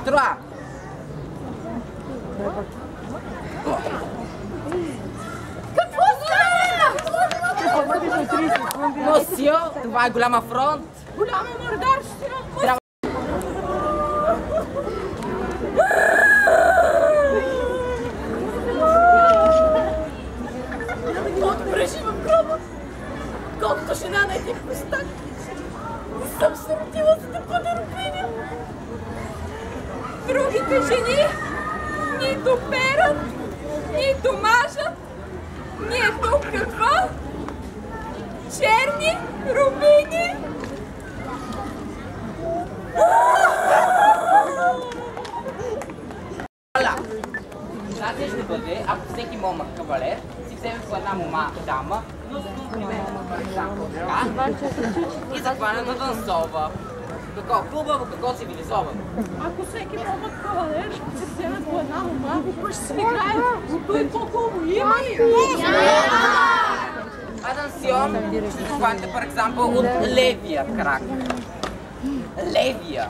trois. Какво става? Носио, това е голяма фронт. Голяма мърдарщина. Отбрежи в гроба, колкото жена на един простак. Не съм се родила, за да бъда рубиня. Другите жени нито перат, нито мажат. Ние тук какво? Черни рубини. Знаете ще бъде, ако всеки момък кавалер си вземе по една мома дама, примерно така, и захване да танцова. Какво хубаво, какво цивилизовано. Ако всеки момък кавалер се вземе по една мома, ще се играе. То е по-хубаво. Има ли? Атенсион, ще захванете, par exemple, от левия крак. Левия.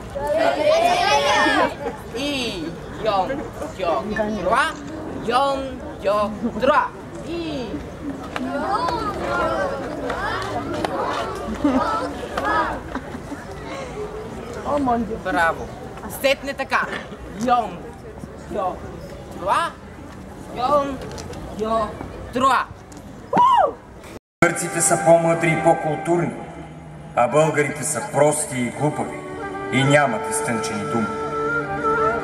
И йон, йо, троа, йон, йо, троа. И браво. Сетне така. Йон, йо, троа, йон, йо, троа. Гърците са по-мъдри и по-културни, а българите са прости и глупави и нямат изтънчени думи.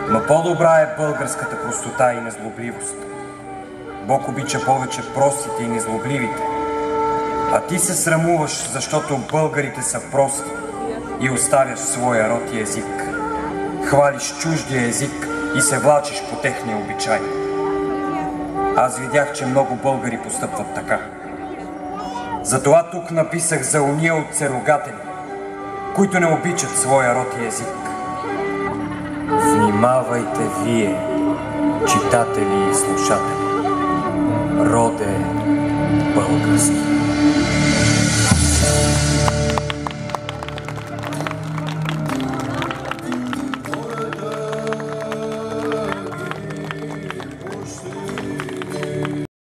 Но по-добра е българската простота и незлобливост. Бог обича повече простите и незлобливите, а ти се срамуваш, защото българите са прости и оставяш своя род и език. Хвалиш чуждия език и се влачиш по техния обичай. Аз видях, че много българи постъпват така. Затова тук написах за уния от церогатели, които не обичат своя род и език. Внимавайте вие, читатели и слушатели, роде български.